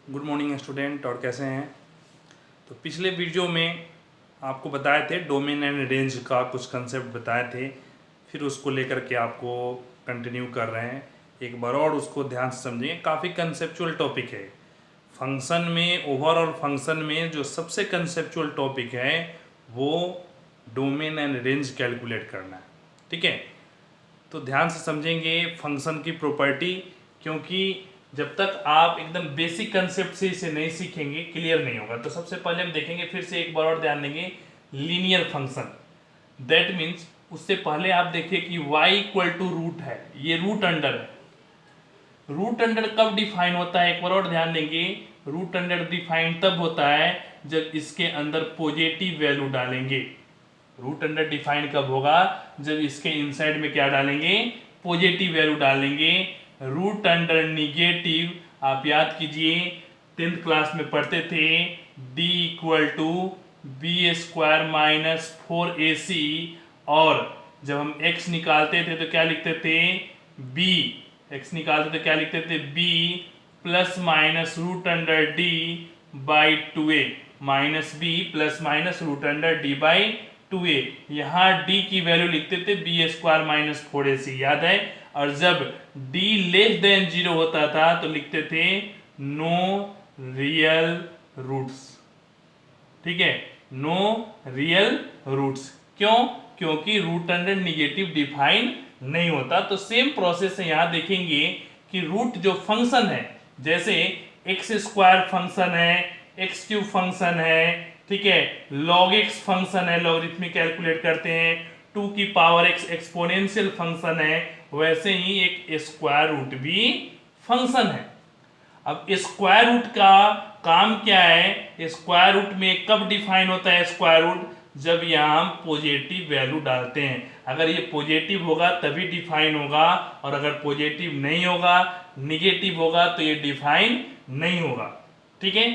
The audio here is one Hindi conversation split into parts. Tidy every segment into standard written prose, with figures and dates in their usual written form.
गुड मॉर्निंग स्टूडेंट, और कैसे हैं। तो पिछले वीडियो में आपको बताए थे डोमेन एंड रेंज का कुछ कंसेप्ट बताए थे, फिर उसको लेकर के आपको कंटिन्यू कर रहे हैं। एक बार और उसको ध्यान से समझिए, काफ़ी कंसेप्चुअल टॉपिक है। फंक्शन में, ओवरऑल फंक्शन में जो सबसे कंसेप्चुअल टॉपिक है वो डोमेन एंड रेंज कैलकुलेट करना है। ठीक है, तो ध्यान से समझेंगे फंक्शन की प्रॉपर्टी, क्योंकि जब तक आप एकदम बेसिक कंसेप्ट से इसे नहीं सीखेंगे क्लियर नहीं होगा। तो सबसे पहले हम देखेंगे, फिर से एक बार और ध्यान देंगे, लीनियर फंक्शन। दैट मीन्स उससे पहले आप देखिए कि y इक्वल टू रूट है, ये रूट अंडर है। रूट अंडर कब डिफाइन होता है, एक बार और ध्यान देंगे। रूट अंडर डिफाइन तब होता है जब इसके अंदर पॉजिटिव वैल्यू डालेंगे। रूट अंडर डिफाइन कब होगा, जब इसके इनसाइड में क्या डालेंगे, पॉजिटिव वैल्यू डालेंगे। रूट अंडर निगेटिव आप याद कीजिए, 10th क्लास में पढ़ते थे, d equal to b square minus 4ac, और जब हम x निकालते थे तो क्या लिखते थे, b, x निकालते तो क्या लिखते थे, b plus minus root under d by 2a, माइनस b plus minus root under d by 2a। यहाँ d की वैल्यू लिखते थे बी स्क्वायर माइनस 4ac, याद है। और जब d लेस देन 0 होता था तो लिखते थे नो रियल रूट्स। ठीक है, नो रियल रूट्स। क्यों? क्योंकि रूट अंडर निगेटिव डिफाइन नहीं होता। तो सेम प्रोसेस है, यहाँ देखेंगे कि रूट जो फंक्शन है, जैसे एक्स स्क्वायर फंक्शन है, एक्स क्यूब फंक्शन है, ठीक है, log x फंक्शन है, लॉगरिथमिक कैलकुलेट करते हैं, 2 की पावर x एक्सपोनेंशियल फंक्शन है, वैसे ही एक स्क्वायर रूट भी फंक्शन है। अब स्क्वायर रूट का काम क्या है, स्क्वायर रूट में कब डिफाइन होता है स्क्वायर रूट, जब यहाँ हम पॉजिटिव वैल्यू डालते हैं। अगर ये पॉजिटिव होगा तभी डिफाइन होगा, और अगर पॉजिटिव नहीं होगा, निगेटिव होगा, तो ये डिफाइन नहीं होगा। ठीक है,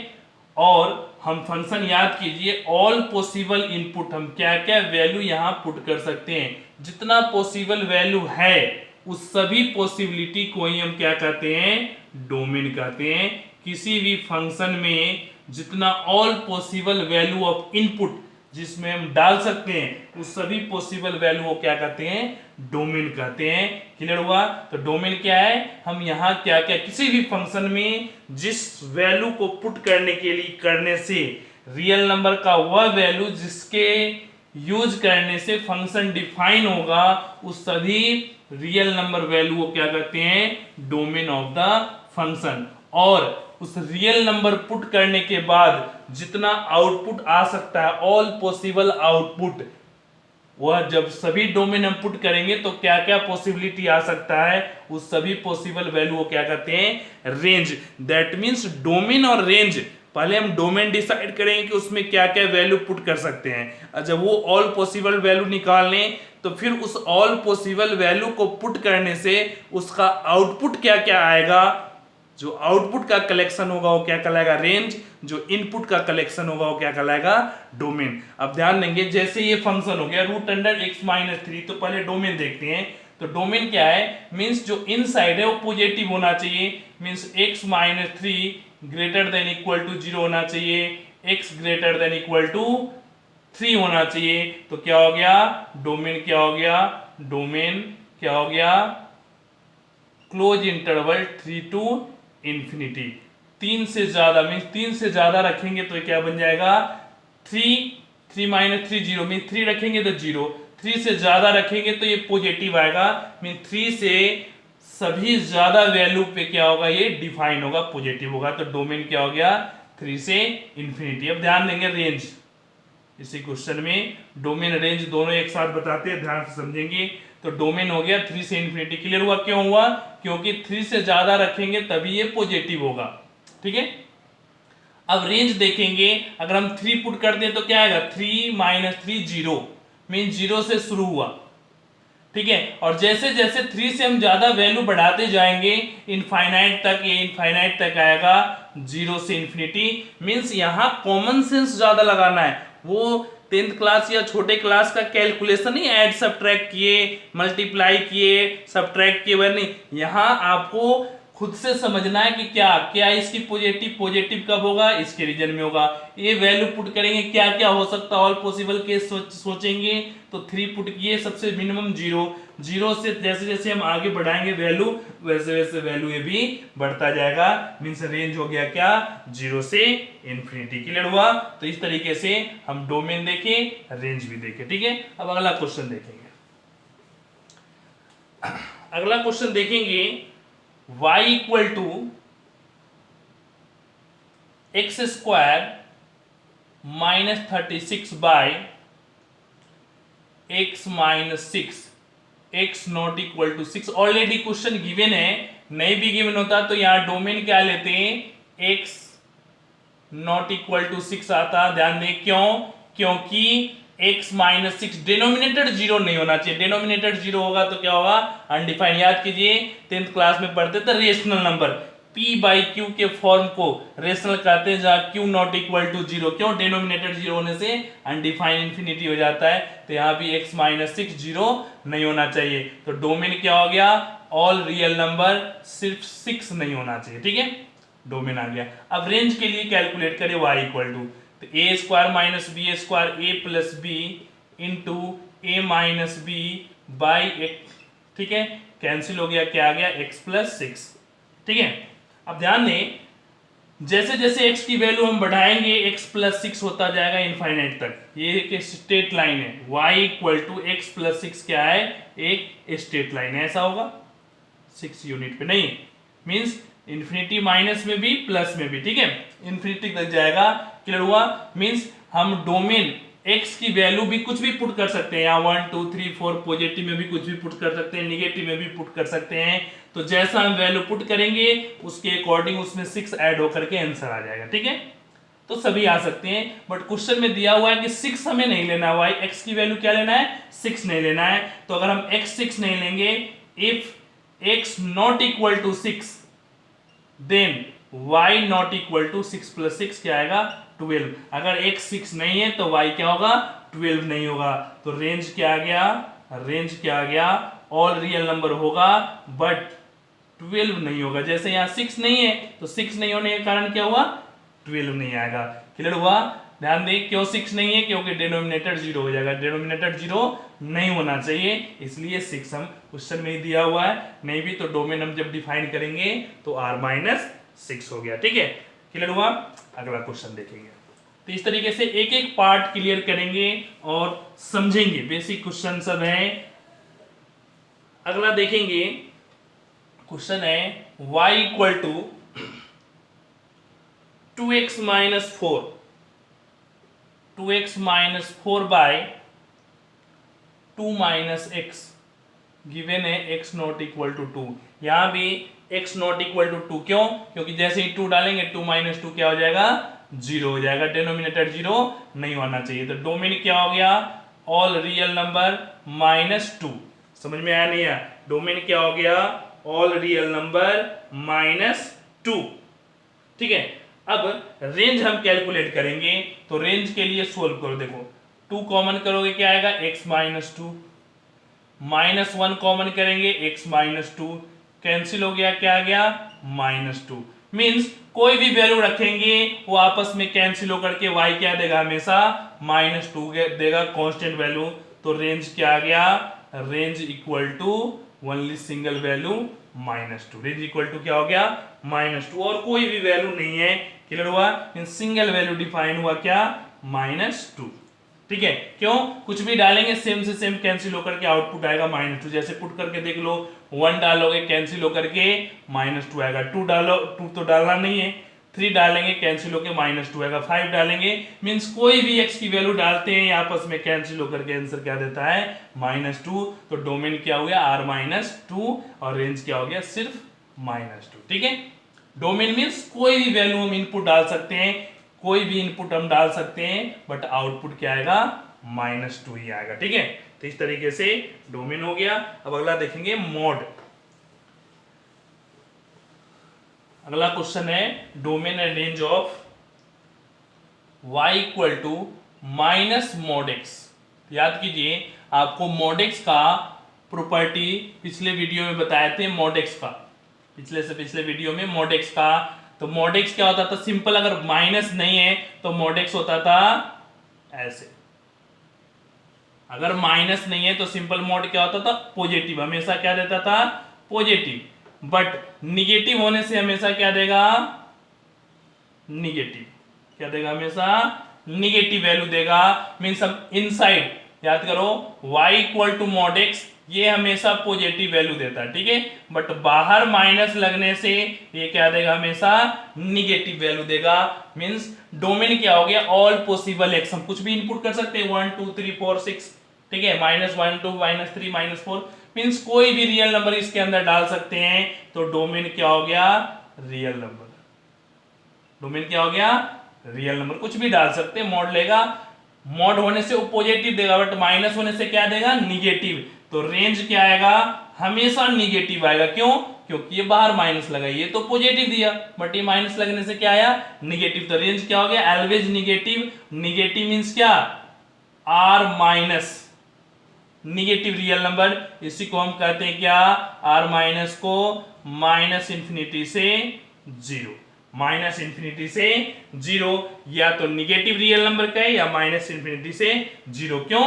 और हम फंक्शन याद कीजिए, ऑल पॉसिबल इनपुट, हम क्या क्या वैल्यू यहाँ पुट कर सकते हैं, जितना पॉसिबल वैल्यू है उस सभी पॉसिबिलिटी को ही हम क्या कहते हैं, डोमेन कहते हैं। किसी भी फंक्शन में जितना all possible value of input जिसमें हम डाल सकते हैं, उस सभी पॉसिबल वैल्यू को क्या कहते हैं, डोमेन कहते हैं। क्लियर हुआ? तो डोमेन क्या है, हम यहाँ क्या क्या किसी भी फंक्शन में जिस वैल्यू को पुट करने के लिए करने से रियल नंबर का वह वैल्यू जिसके यूज करने से फंक्शन डिफाइन होगा, उस सभी रियल नंबर वैल्यू को क्या कहते हैं, डोमेन ऑफ द फंक्शन। और उस रियल नंबर पुट करने के बाद जितना आउटपुट आ सकता है, ऑल पॉसिबल आउटपुट, वह जब सभी डोमेन हम पुट करेंगे तो क्या क्या पॉसिबिलिटी आ सकता है, उस सभी पॉसिबल वैल्यू को क्या कहते हैं, रेंज। दैट मींस डोमेन और रेंज, पहले हम डोमेन डिसाइड करेंगे कि उसमें क्या क्या वैल्यू पुट कर सकते हैं, और जब वो ऑल पॉसिबल वैल्यू निकाल लें तो फिर उस ऑल पॉसिबल वैल्यू को पुट करने से उसका आउटपुट क्या क्या आएगा, जो आउटपुट का कलेक्शन होगा वो क्या कहलाएगा, रेंज। जो इनपुट का कलेक्शन होगा वो क्या कहलाएगा, डोमेन। अब ध्यान देंगे, जैसे ये फंक्शन हो गया रूट अंडर एक्स माइनस 3, तो पहले डोमेन देखते हैं। तो डोमेन क्या है, मीन्स जो इनसाइड है वो पॉजिटिव होना चाहिए, means x minus 3 greater than equal to 0 होना चाहिए, x greater than equal to 3 होना चाहिए। तो क्या हो गया, डोमेन क्या हो गया, डोमेन क्या हो गया, क्लोज इंटरवल 3 टू इंफिनिटी। 3 से ज्यादा मीन्स 3 से ज्यादा रखेंगे तो क्या बन जाएगा, 3 माइनस 3 0, मीन 3 रखेंगे तो 0, 3 से ज्यादा रखेंगे तो ये पॉजिटिव आएगा, मीन 3 से सभी ज्यादा वैल्यू पे क्या होगा, ये डिफाइन होगा, पॉजिटिव होगा। तो डोमेन क्या हो गया, 3 से इंफिनिटी। अब ध्यान देंगे रेंज, इसी क्वेश्चन में डोमेन रेंज दोनों एक साथ बताते हैं, ध्यान से समझेंगे। तो डोमेन हो गया 3 से इंफिनिटी। क्लियर हुआ? क्यों हुआ, क्योंकि 3 से ज्यादा रखेंगे तभी ये पॉजिटिव होगा। ठीक है, अब रेंज देखेंगे, अगर हम 3 पुट कर दें तो क्या आएगा, 3 माइनस 3 0, मीन 0 से शुरू हुआ। ठीक है, और जैसे जैसे 3 से हम ज्यादा वैल्यू बढ़ाते जाएंगे इनफाइनाइट तक, ये इनफाइनाइट तक आएगा, 0 से इंफिनिटी। मीन्स यहाँ कॉमन सेंस ज्यादा लगाना है। वो 10th क्लास या छोटे क्लास का कैलकुलेशन नहीं, ऐड सब्ट्रैक्ट किए, मल्टीप्लाई किए, सब्ट्रैक्ट किए, वह नहीं। यहाँ आपको खुद से समझना है कि क्या क्या इसकी पॉजिटिव कब होगा, इसके रीजन में होगा। ये वैल्यू पुट करेंगे, क्या क्या हो सकता है, ऑल पॉसिबल केस सोचेंगे तो 3 पुट किए, सबसे मिनिमम 0। 0 से जैसे जैसे हम आगे बढ़ाएंगे वैल्यू, वैसे वैसे वैल्यू ये भी बढ़ता जाएगा। मींस रेंज हो गया क्या, 0 से इंफिनिटी। क्लियर हुआ? तो इस तरीके से हम डोमेन देखे, रेंज भी देखे। ठीक है, अब अगला क्वेश्चन देखेंगे। अगला क्वेश्चन देखेंगे, y equal to x square -36 by x -6, x not equal to 6। Already question given है, नहीं भी गिवन होता तो यहां डोमेन क्या लेते हैं, x नॉट इक्वल टू 6 आता। ध्यान दें क्यों, क्योंकि x -6 डिनोमिनेटर 0 नहीं होना चाहिए। डिनोमिनेटर 0 होगा तो क्या होगा, अनडिफाइंड। याद कीजिए 10th क्लास में पढ़ते थे rational number, p by Q के फॉर्म को रेशनल कहते हैं, जहां q नॉट इक्वल टू 0। क्यों, डिनोमिनेटर 0 होने से अनडिफाइंड इंफिनिटी हो जाता है। तो यहां भी x -6 0 नहीं होना चाहिए। तो डोमेन क्या हो गया, ऑल रियल नंबर, सिर्फ 6 नहीं होना चाहिए। ठीक है, डोमेन आ गया। अब रेंज के लिए कैलकुलेट करें y इक्वल टू, तो a square minus b square a plus b into a minus b by x. ठीक है, कैंसिल हो गया, क्या आ गया, x प्लस 6। ठीक है, अब ध्यान दें जैसे जैसे x की वैल्यू हम बढ़ाएंगे x प्लस 6 होता जाएगा इनफाइनाइट तक। ये एक स्ट्रेट लाइन है, y equal to x plus 6 क्या है, एक स्ट्रेट लाइन है। ऐसा होगा 6 यूनिट पे नहीं, मींस इंफिनिटी माइनस में भी प्लस में भी। ठीक है, इंफिनिटी तक जाएगा। क्लियर हुआ? मींस हम डोमेन x की वैल्यू भी कुछ भी पुट कर सकते हैं, यहाँ 1 2 3 4 पॉजिटिव में भी कुछ भी पुट कर सकते हैं, निगेटिव में भी पुट कर सकते हैं। तो जैसा हम वैल्यू पुट करेंगे उसके अकॉर्डिंग उसमें 6 ऐड होकर के आंसर आ जाएगा। ठीक है, तो सभी आ सकते हैं, बट क्वेश्चन में दिया हुआ है कि 6 हमें नहीं लेना है, y x की वैल्यू क्या लेना है, 6 नहीं लेना है। तो अगर हम x 6 नहीं लेंगे, if x not equal to 6 then y not equal to 6 plus 6 क्या आएगा, 12। अगर x 6 नहीं है तो y क्या होगा, 12 नहीं होगा। तो रेंज क्या आ गया, रेंज क्या आ गया, ऑल रियल नंबर होगा बट 12 नहीं होगा। जैसे यहाँ 6 नहीं है तो 6 नहीं होने के कारण क्या हुआ, 12 नहीं आएगा। क्लियर हुआ? ध्यान दें क्यों 6 नहीं है, क्योंकि डिनोमिनेटर 0 हो जाएगा। डिनोमिनेटर 0 नहीं होना चाहिए, इसलिए 6 हम क्वेश्चन में ही दिया हुआ है। नहीं भी तो डोमेन हम जब डिफाइन करेंगे तो r-6 हो गया। ठीक है, क्लियर हुआ? अगला क्वेश्चन देखेंगे। तो इस तरीके से एक एक पार्ट क्लियर करेंगे और समझेंगे। बेसिक क्वेश्चन सब है। अगला देखेंगे, क्वेश्चन है y equal to 2x minus 4, 2x minus 4 by 2 minus x. Given है x नॉट इक्वल टू 2। यहां भी x नॉट इक्वल टू 2 क्यों, क्योंकि जैसे ही 2 डालेंगे 2 माइनस 2 क्या हो जाएगा, 0 हो जाएगा। डिनोमिनेटर 0 नहीं होना चाहिए। तो डोमेन क्या हो गया, ऑल रियल नंबर -2। समझ में आया नहीं आया? डोमेन क्या हो गया, ऑल रियल नंबर -2। ठीक है, अब रेंज हम कैलकुलेट करेंगे। तो रेंज के लिए सोल्व करो। देखो 2 कॉमन करोगे क्या आएगा, x -2, -1 कॉमन करेंगे x -2, कैंसिल हो गया, क्या आ गया, -2। मींस कोई भी वैल्यू रखेंगे वो आपस में कैंसिल होकर के y क्या देगा, हमेशा -2 देगा, कांस्टेंट वैल्यू। तो रेंज क्या आ गया, range equal to only single value -2। Range equal to क्या हो गया, -2, और कोई भी वैल्यू नहीं है। क्लियर हुआ? इन सिंगल वैल्यू डिफाइन हुआ क्या, -2। ठीक है, क्यों, कुछ भी डालेंगे सेम से सेम कैंसिल होकर के आउटपुट आएगा -2। जैसे पुट करके देख लो, 1 डालोगे कैंसिल होकर के -2 आएगा। 2 डालो, 2 तो डालना नहीं है, 3 डालेंगे कैंसिल होकर -2 आएगा। 5 डालेंगे, मींस कोई भी x की वैल्यू डालते हैं आपस में कैंसिल होकर के आंसर क्या देता है, -2। तो डोमेन क्या हो गया, r-2, और रेंज क्या हो गया, सिर्फ -2। ठीक है, डोमेन मींस कोई भी वैल्यू हम इनपुट डाल सकते हैं, कोई भी इनपुट हम डाल सकते हैं, बट आउटपुट क्या आएगा, -2 ही आएगा। ठीक है, तो इस तरीके से डोमेन हो गया। अब अगला देखेंगे मॉड। अगला क्वेश्चन है domain and range of y equal to -mod x। याद कीजिए आपको mod x का प्रॉपर्टी पिछले वीडियो में बताए थे, mod x का पिछले से पिछले वीडियो में mod x का। तो mod x क्या होता था, सिंपल, अगर माइनस नहीं है तो mod x होता था ऐसे, अगर माइनस नहीं है तो सिंपल मोड क्या होता था, पॉजिटिव, हमेशा क्या देता था, पॉजिटिव। बट निगेटिव होने से हमेशा क्या देगा, निगेटिव, क्या देगा, हमेशा निगेटिव वैल्यू देगा। मींस हम इनसाइड, याद करो, y equal to mod x, ये हमेशा पॉजिटिव वैल्यू देता है, ठीक है। बट बाहर माइनस लगने से ये क्या देगा, हमेशा निगेटिव वैल्यू देगा। मींस डोमेन क्या हो गया, ऑल पॉसिबल एक्स, हम कुछ भी इनपुट कर सकते हैं, 1 2 3 4 6, ठीक है, -1 2 -3 -4, मींस कोई भी रियल नंबर इसके अंदर डाल सकते हैं। तो डोमेन क्या हो गया, रियल नंबर। डोमेन क्या हो गया, रियल नंबर, कुछ भी डाल सकते हैं, मॉड लेगा, मॉड होने से वो पॉजिटिव देगा, बट माइनस होने से क्या देगा, निगेटिव। तो रेंज क्या आएगा, हमेशा निगेटिव आएगा। क्यों, क्योंकि ये बाहर माइनस लगा, ये तो पॉजिटिव दिया, बट ये माइनस लगने से क्या आया, निगेटिव। तो रेंज क्या हो गया, ऑलवेज निगेटिव। निगेटिव मींस क्या, R minus, negative real number, इसी को हम कहते हैं क्या, आर माइनस को माइनस इंफिनिटी से जीरो, माइनस इंफिनिटी से जीरो, या तो निगेटिव रियल नंबर का है या माइनस इंफिनिटी से जीरो। क्यों,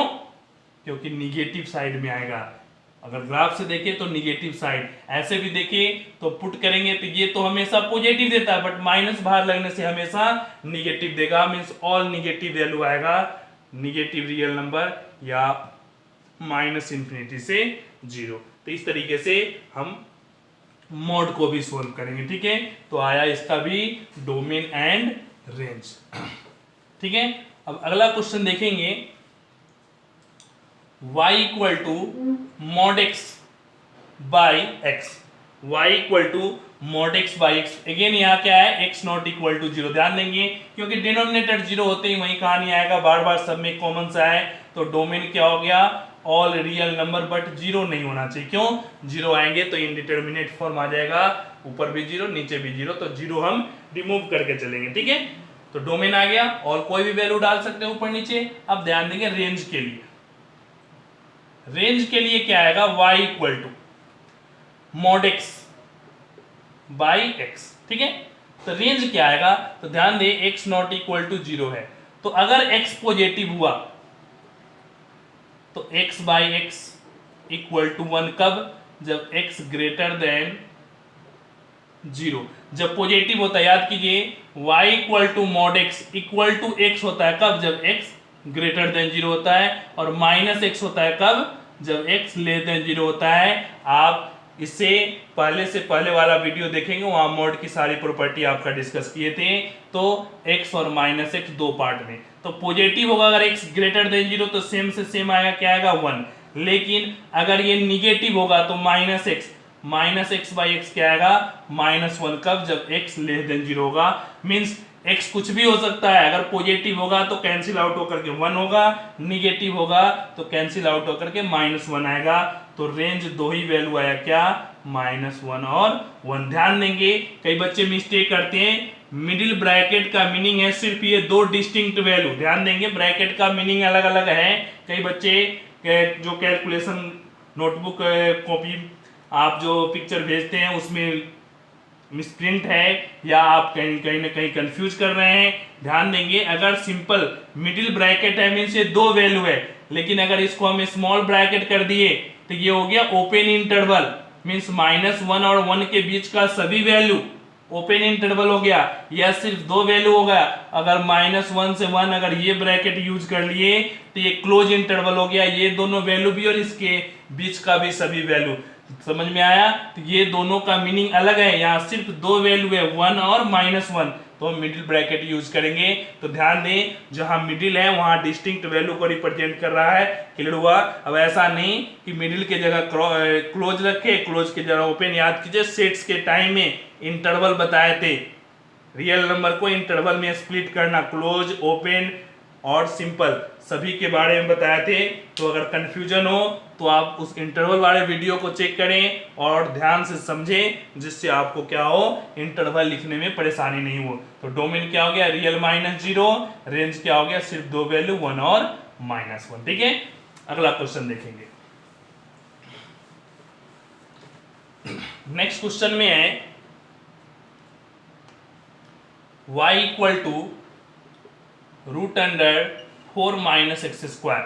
क्योंकि निगेटिव साइड में आएगा। अगर ग्राफ से देखें तो निगेटिव साइड, ऐसे भी देखें तो पुट करेंगे तो ये तो हमेशा पॉजिटिव देता है, बट माइनस बाहर लगने से हमेशा निगेटिव देगा। मींस ऑल निगेटिव वैल्यू आएगा, निगेटिव रियल नंबर या माइनस इंफिनिटी से जीरो। तो इस तरीके से हम मॉड को भी सोल्व करेंगे, ठीक है। तो आया इसका भी डोमेन एंड रेंज, ठीक है। अब अगला क्वेश्चन देखेंगे, y equal to mod x by x, y equal to mod x by x। Again यहाँ क्या है, x not equal to zero, ध्यान देंगे क्योंकि डिनोमिनेटर जीरो होते ही वही कहानी आएगा, बार बार सब में कॉमन सा है। तो डोमेन क्या हो गया, all real number, but zero नहीं होना चाहिए। क्यों, जीरो आएंगे तो इनडिटर्मिनेट फॉर्म आ जाएगा, ऊपर भी जीरो नीचे भी जीरो, तो जीरो हम रिमूव करके चलेंगे, ठीक है। तो डोमेन आ गया, और कोई भी वैल्यू डाल सकते हैं ऊपर नीचे। अब ध्यान देंगे रेंज के लिए, रेंज के लिए क्या आएगा, y equal to mod x by x, ठीक है। तो रेंज क्या आएगा, तो ध्यान दे x not equal to zero है, तो अगर x पॉजिटिव हुआ तो x by x equal to 1, कब, जब x ग्रेटर देन जीरो। जब पॉजिटिव होता है, याद कीजिए, y equal to mod x equal to x होता है कब, जब x ग्रेटर देन जीरो होता है, और माइनस x होता है कब, जब x लेस देन जीरो होता है। आप इससे पहले वाला वीडियो देखेंगे, वहां मॉड की सारी प्रॉपर्टी आपका डिस्कस किए थे। तो x और माइनस एक्स दो पार्ट में, तो पॉजिटिव होगा अगर x ग्रेटर देन जीरो तो सेम से सेम आएगा, क्या आएगा, 1। लेकिन अगर ये निगेटिव होगा तो माइनस एक्स बाई एक्स क्या आएगा, -1, कब, जब x लेस देन जीरो होगा। मींस x कुछ भी हो सकता है, अगर पॉजिटिव होगा तो कैंसिल आउट होकर के 1 होगा, निगेटिव होगा तो कैंसिल आउट होकर के -1 आएगा। तो रेंज दो ही वैल्यू आया, क्या, -1 और 1। ध्यान देंगे, कई बच्चे मिस्टेक करते हैं, मिडिल ब्रैकेट का मीनिंग है सिर्फ ये दो डिस्टिंक्ट वैल्यू। ध्यान देंगे, ब्रैकेट का मीनिंग अलग अलग है। कई बच्चे जो कैलकुलेशन नोटबुक कॉपी आप जो पिक्चर भेजते हैं उसमें मिसप्रिंट है, या आप कहीं ना कहीं कंफ्यूज कर रहे हैं। ध्यान देंगे, अगर सिंपल मिडिल ब्रैकेट है मीन्स ये दो वैल्यू है, लेकिन अगर इसको हम स्मॉल ब्रैकेट कर दिए तो ये हो गया ओपन इंटरवल, मीन्स -1 और 1 के बीच का सभी वैल्यू ओपन इंटरवल हो गया। यह सिर्फ दो वैल्यू होगा, अगर -1 से 1 अगर ये ब्रैकेट यूज कर लिए तो ये क्लोज इंटरवल हो गया, ये दोनों वैल्यू भी और इसके बीच का भी सभी वैल्यू। समझ में आया, तो ये दोनों का मीनिंग अलग है, यहाँ सिर्फ दो वैल्यू है, 1 और -1, तो हम मिडिल ब्रैकेट यूज करेंगे। तो ध्यान दें, जहां मिडिल है वहां डिस्टिंक्ट वैल्यू को रिप्रेजेंट कर रहा है। क्लियर हुआ। अब ऐसा नहीं कि मिडिल के जगह क्लोज रखे, क्लोज के जगह ओपन। याद कीजिए, सेट्स के टाइम में इंटरवल बताए थे, रियल नंबर को इंटरवल में स्प्लिट करना, क्लोज, ओपन और सिंपल, सभी के बारे में बताए थे। तो अगर कंफ्यूजन हो तो आप उस इंटरवल वाले वीडियो को चेक करें और ध्यान से समझें, जिससे आपको क्या हो, इंटरवल लिखने में परेशानी नहीं हो। तो डोमेन क्या हो गया, रियल -0, रेंज क्या हो गया, सिर्फ दो वैल्यू 1 और -1। ठीक है, अगला क्वेश्चन देखेंगे। नेक्स्ट क्वेश्चन में है y equal to root under 4 minus x square.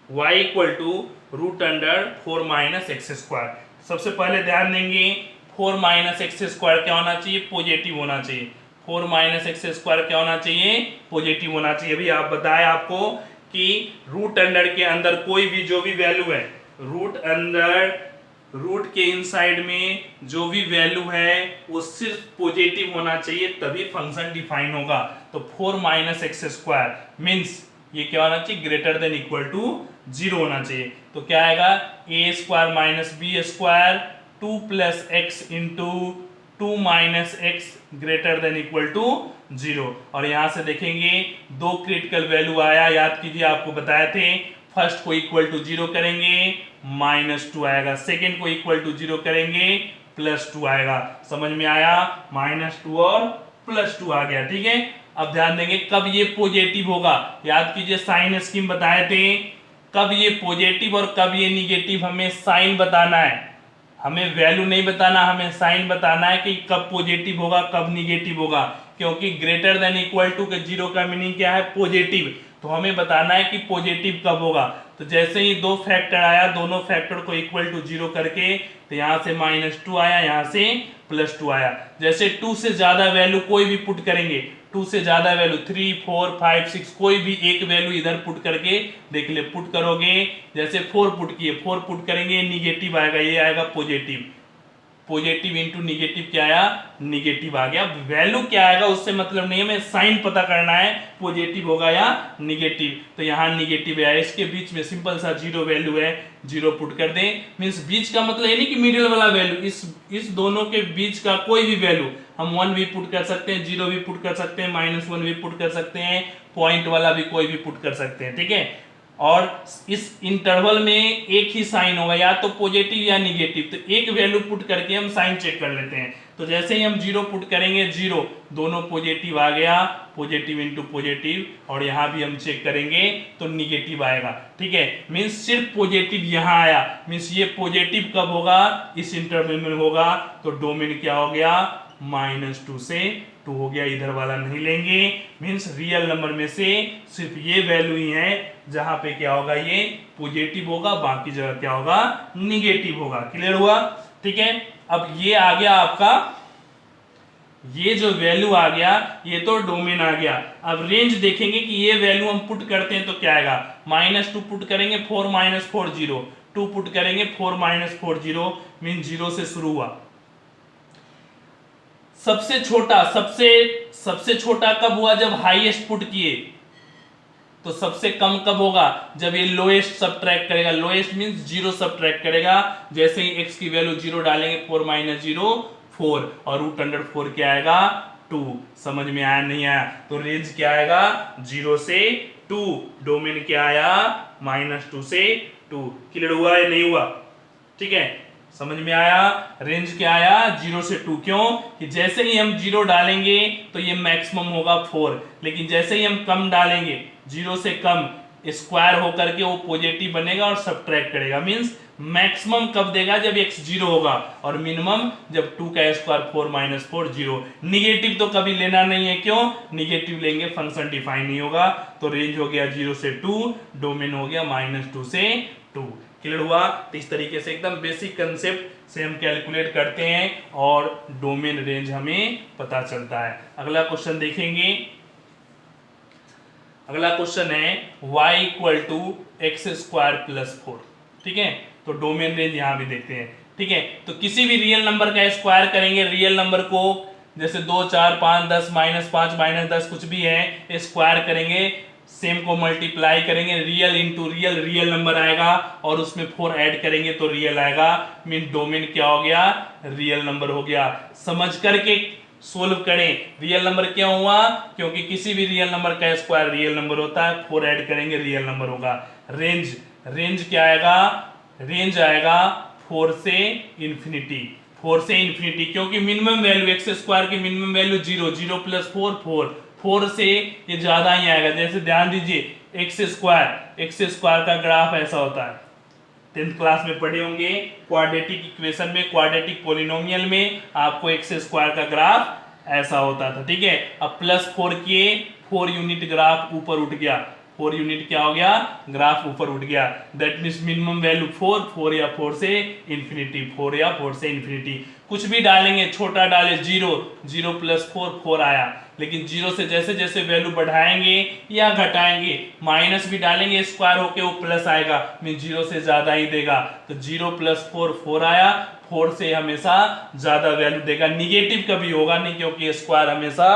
y equal to root under 4 minus x square. सबसे पहले ध्यान देंगे 4 माइनस एक्स स्क्वायर क्या होना चाहिए, पॉजिटिव होना चाहिए। 4 माइनस एक्स स्क्वायर क्या होना चाहिए, पॉजिटिव होना चाहिए। अभी आप बताएं आपको कि रूट अंडर के अंदर कोई भी जो भी वैल्यू है, रूट अंडर रूट के इनसाइड में जो भी वैल्यू है वो सिर्फ पॉजिटिव होना चाहिए, तभी फंक्शन डिफाइन होगा। तो 4 माइनस एक्स स्क्वायर मीन्स ये क्या होना चाहिए, ग्रेटर देन इक्वल टू 0 होना चाहिए। तो क्या आएगा, a square minus b square 2 plus x into 2 minus x greater than equal to 0। और यहां से देखेंगे दो क्रिटिकल वैल्यू आया, याद कीजिए आपको बताए थे। फर्स्ट को इक्वल टू 0 करेंगे -2 आएगा, सेकेंड को इक्वल टू 0 करेंगे +2 आएगा। समझ में आया, -2 और +2 आ गया। ठीक है, अब ध्यान देंगे कब ये पॉजिटिव होगा। याद कीजिए साइन स्कीम बताए थे, कब ये पॉजिटिव और कब ये निगेटिव हमें साइन बताना है, हमें वैल्यू नहीं बताना, हमें साइन बताना है कि कब पॉजिटिव होगा कब निगेटिव होगा। क्योंकि ग्रेटर देन इक्वल टू के 0 का मीनिंग क्या है, पॉजिटिव। तो हमें बताना है कि पॉजिटिव कब होगा। तो जैसे ही दो फैक्टर आया, दोनों फैक्टर को इक्वल टू 0 करके, तो यहां से -2 आया, यहां से +2 आया। जैसे 2 से ज्यादा वैल्यू कोई भी पुट करेंगे, 2 से ज्यादा वैल्यू 3, 4, 5, 6 कोई भी एक वैल्यू इधर पुट करके देख ले, पुट करोगे जैसे 4 पुट किए, 4 पुट करेंगे निगेटिव आएगा, ये आएगा पॉजिटिव। पॉजिटिव इंटू निगेटिव क्या आया, निगेटिव आ गया। वैल्यू क्या आएगा उससे मतलब नहीं है, हमें साइन पता करना है पॉजिटिव होगा या निगेटिव। तो यहाँ निगेटिव है, इसके बीच में सिंपल सा 0 वैल्यू है, 0 पुट कर दें। मींस बीच का मतलब ये नहीं कि मिडिल वाला वैल्यू, इस दोनों के बीच का कोई भी वैल्यू हम 1 भी पुट कर सकते हैं, 0 भी पुट कर सकते हैं, -1 भी पुट कर सकते हैं, पॉइंट वाला भी कोई भी पुट कर सकते हैं। ठीक है, और इस इंटरवल में एक ही साइन होगा, या तो पॉजिटिव या निगेटिव। तो एक वैल्यू पुट करके हम साइन चेक कर लेते हैं। तो जैसे ही हम 0 पुट करेंगे 0, दोनों पॉजिटिव आ गया, पॉजिटिव इंटू पॉजिटिव, और यहाँ भी हम चेक करेंगे तो निगेटिव आएगा। ठीक है, मीन्स सिर्फ पॉजिटिव यहाँ आया, मीन्स ये पॉजिटिव कब होगा, इस इंटरवल में होगा। तो डोमेन क्या हो गया, -2 से 2 हो गया, इधर वाला नहीं लेंगे। मीन्स रियल नंबर में से सिर्फ ये वैल्यू ही है जहां पे क्या होगा, ये पॉजिटिव होगा, बाकी जगह क्या होगा, निगेटिव होगा। क्लियर हुआ। ठीक है, अब ये आ गया आपका, ये जो वैल्यू आ गया ये तो डोमेन आ गया। अब रेंज देखेंगे कि ये वैल्यू हम पुट करते हैं तो क्या आएगा, -2 पुट करेंगे 4 - 4 0, 2 पुट करेंगे 4 - 4 0, मीन 0 से शुरू हुआ। सबसे छोटा कब हुआ, जब हाईएस्ट पुट किए। तो सबसे कम कब होगा, जब ये लोएस्ट सबट्रैक्ट करेगा। लोएस्ट मींस 0 सबट्रैक्ट करेगा। जैसे ही x की वैल्यू 0 डालेंगे, 4 - 0 4, और √4 क्या आएगा, 2। समझ में आया नहीं आया। तो रेंज क्या आएगा, 0 से 2। डोमेन क्या आया, -2 से 2। क्लियर हुआ या नहीं हुआ। ठीक है, समझ में आया। रेंज क्या आया, 0 से 2। क्यों कि जैसे ही हम 0 डालेंगे तो ये मैक्सिमम होगा 4, लेकिन जैसे ही हम कम डालेंगे 0 से कम, स्क्वायर होकर के वो पॉजिटिव बनेगा और सब्ट्रैक्ट करेगा। मींस मैक्सिमम कब देगा, जब x 0 होगा, और मिनिमम जब 2 का स्क्वायर 4 - 4 0। निगेटिव तो कभी लेना नहीं है, क्यों, निगेटिव लेंगे फंक्शन डिफाइन नहीं होगा। तो रेंज हो गया 0 से 2, डोमेन हो गया -2 से 2। क्लियर हुआ। तो इस तरीके से एकदम बेसिक कंसेप्ट से हम कैलकुलेट करते हैं और डोमेन रेंज हमें पता चलता है। अगला क्वेश्चन देखेंगे। अगला क्वेश्चन है y = x² + 4। ठीक है, तो डोमेन रेंज यहां भी देखते हैं। ठीक है, तो किसी भी रियल नंबर का स्क्वायर करेंगे, रियल नंबर को जैसे 2 4 5 10 -5 -10 कुछ भी है, स्क्वायर करेंगे, सेम को मल्टीप्लाई करेंगे, real into real, real number आएगा, और उसमें 4 ऐड करेंगे तो रियल आएगा। मीन डोमेन क्या हो गया, रियल नंबर हो गया। समझ करके सोल्व करें। रियल नंबर क्यों हुआ, क्योंकि किसी भी रियल नंबर का स्क्वायर रियल नंबर होता है, 4 ऐड करेंगे रियल नंबर होगा। रेंज क्या आएगा, रेंज आएगा 4 से इंफिनिटी, 4 से इंफिनिटी, क्योंकि मिनिमम वैल्यू x² की मिनिमम वैल्यू 0, 0 + 4 4, 4 से ये ज्यादा ही आएगा। जैसे ध्यान दीजिए x² का ग्राफ ऐसा होता है, 10th क्लास में पढ़े होंगे, क्वाड्रेटिक इक्वेशन में, क्वाड्रेटिक पोलिनोमियल में आपको एक्स स्क्वायर का ग्राफ ऐसा होता था, ठीक है। अब +4 किए, 4 यूनिट ग्राफ ऊपर उठ गया, 4 यूनिट क्या हो गया, ग्राफ ऊपर उठ गया। दैट मीन्स मिनिमम वैल्यू 4 या 4 से इंफिनिटी, 4 या 4 से इंफिनिटी। कुछ भी डालेंगे, छोटा डाले 0 + 4 आया, लेकिन 0 से जैसे जैसे वैल्यू बढ़ाएंगे या घटाएंगे, माइनस भी डालेंगे स्क्वायर होके वो प्लस आएगा, मीन 0 से ज्यादा ही देगा। तो 0 + 4 आया, 4 से हमेशा ज्यादा वैल्यू देगा, निगेटिव कभी होगा नहीं क्योंकि स्क्वायर हमेशा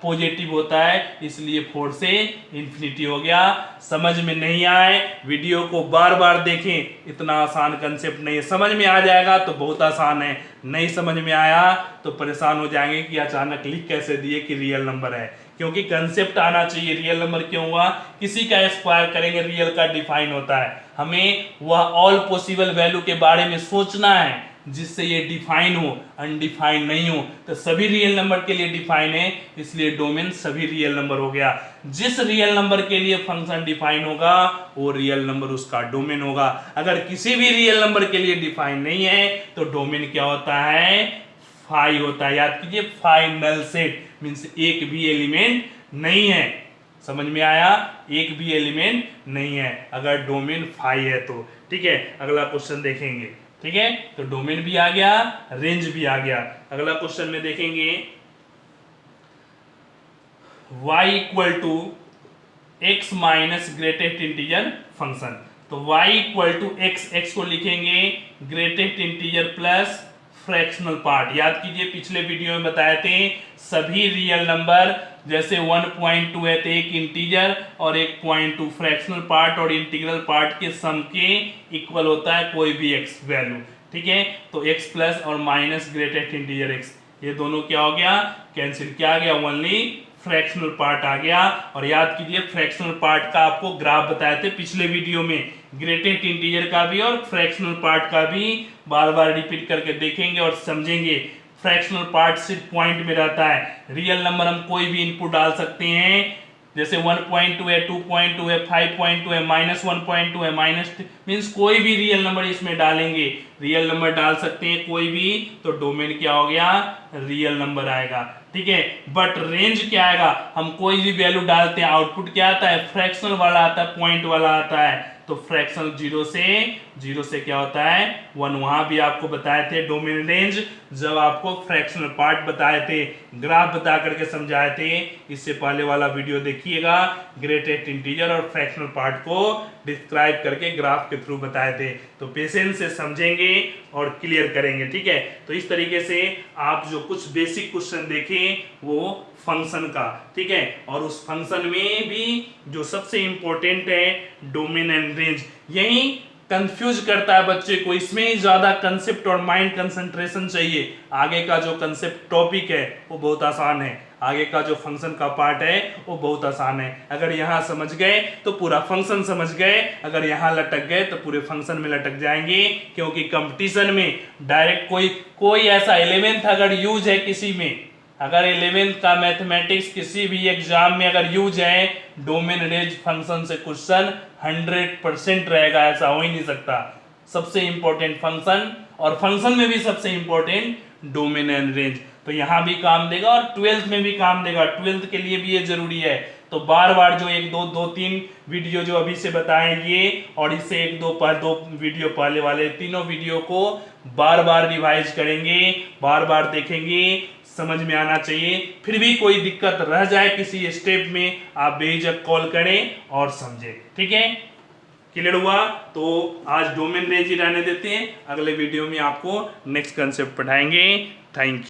पॉजिटिव होता है, इसलिए 4 से इंफिनिटी हो गया। समझ में नहीं आए वीडियो को बार बार देखें, इतना आसान कंसेप्ट नहीं है, समझ में आ जाएगा तो बहुत आसान है, नहीं समझ में आया तो परेशान हो जाएंगे कि अचानक लिख कैसे दिए कि रियल नंबर है, क्योंकि कंसेप्ट आना चाहिए। रियल नंबर क्यों हुआ, किसी का स्क्वायर करेंगे, रियल का डिफाइन होता है, हमें वह ऑल पॉसिबल वैल्यू के बारे में सोचना है जिससे ये डिफाइन हो, अनडिफाइन नहीं हो। तो सभी रियल नंबर के लिए डिफाइन है, इसलिए डोमेन सभी रियल नंबर हो गया। जिस रियल नंबर के लिए फंक्शन डिफाइन होगा वो रियल नंबर उसका डोमेन होगा। अगर किसी भी रियल नंबर के लिए डिफाइन नहीं है तो डोमेन क्या होता है, फाई होता है। याद कीजिए, फाइनल सेट मीन्स एक भी एलिमेंट नहीं है। समझ में आया, एक भी एलिमेंट नहीं है अगर डोमेन फाई है तो, ठीक है। अगला क्वेश्चन देखेंगे, ठीक है। तो डोमेन भी आ गया, रेंज भी आ गया। अगला क्वेश्चन में देखेंगे y = x minus greatest integer function. तो y = x को लिखेंगे greatest integer plus fractional part. याद कीजिए, पिछले वीडियो में बताए थे सभी रियल नंबर जैसे 1.2 है तो एक इंटीजर और 1.2 फ्रैक्शनल पार्ट और इंटीग्रल पार्ट के सम के इक्वल होता है कोई भी x वैल्यू, ठीक है। तो x प्लस और माइनस ग्रेटेस्ट इंटीजर x, ये दोनों क्या हो गया, कैंसिल, क्या आ गया, ओनली फ्रैक्शनल पार्ट आ गया। और याद कीजिए, फ्रैक्शनल पार्ट का आपको ग्राफ बताए थे पिछले वीडियो में, ग्रेटेस्ट इंटीजर का भी और फ्रैक्शनल पार्ट का भी बार बार रिपीट करके देखेंगे और समझेंगे। फ्रैक्शनल पार्ट सिर्फ पॉइंट में रहता है, रियल नंबर हम कोई भी इनपुट डाल सकते हैं, जैसे 1.2 है, 2.2 है, 5.2 है, -1.2 है, मीन्स कोई भी रियल नंबर इसमें डालेंगे, रियल नंबर डाल सकते हैं कोई भी, तो डोमेन क्या हो गया, रियल नंबर आएगा, ठीक है। बट रेंज क्या आएगा, हम कोई भी वैल्यू डालते हैं, आउटपुट क्या आता है, फ्रैक्शनल वाला आता है, पॉइंट वाला आता है। तो फ्रैक्शनल 0 से क्या होता है, 1। वहां भी आपको बताए थे डोमेन रेंज, जब आपको फ्रैक्शनल पार्ट बताए थे, ग्राफ बता करके समझाए थे, इससे पहले वाला वीडियो देखिएगा, ग्रेटेस्ट इंटीजर और फ्रैक्शनल पार्ट को डिस्क्राइब करके ग्राफ के थ्रू बताए थे। तो पेशेंस से समझेंगे और क्लियर करेंगे, ठीक है। तो इस तरीके से आप जो कुछ बेसिक क्वेश्चन देखें वो फंक्शन का, ठीक है, और उस फंक्शन में भी जो सबसे इंपॉर्टेंट है डोमेन एंड रेंज, यही कंफ्यूज करता है बच्चे को, इसमें ही ज्यादा कंसेप्ट और माइंड कंसंट्रेशन चाहिए। आगे का जो कंसेप्ट टॉपिक है वो बहुत आसान है, आगे का जो फंक्शन का पार्ट है वो बहुत आसान है। अगर यहाँ समझ गए तो पूरा फंक्शन समझ गए, अगर यहाँ लटक गए तो पूरे फंक्शन में लटक जाएंगे, क्योंकि कंपटीशन में डायरेक्ट कोई ऐसा एलिमेंट अगर यूज है किसी में, अगर 11th का मैथमेटिक्स किसी भी एग्जाम में अगर यूज है, डोमेन रेंज फंक्शन से क्वेश्चन 100% रहेगा, ऐसा हो ही नहीं सकता। सबसे इंपॉर्टेंट फंक्शन, और फंक्शन में भी सबसे इंपॉर्टेंट डोमेन एंड रेंज, तो यहां भी काम देगा और 12th में भी काम देगा, 12th के लिए भी ये जरूरी है। तो बार बार जो 1-2-3 वीडियो जो अभी से बताएं ये, और इससे 1-2 वीडियो पहले वाले तीनों वीडियो को बार बार रिवाइज करेंगे, बार बार देखेंगे, समझ में आना चाहिए। फिर भी कोई दिक्कत रह जाए किसी स्टेप में, आप बेझिझक कॉल करें और समझें, ठीक है। क्लियर हुआ? तो आज डोमेन रेंज ही रहने देते हैं, अगले वीडियो में आपको नेक्स्ट कंसेप्ट पढ़ाएंगे। Thank you.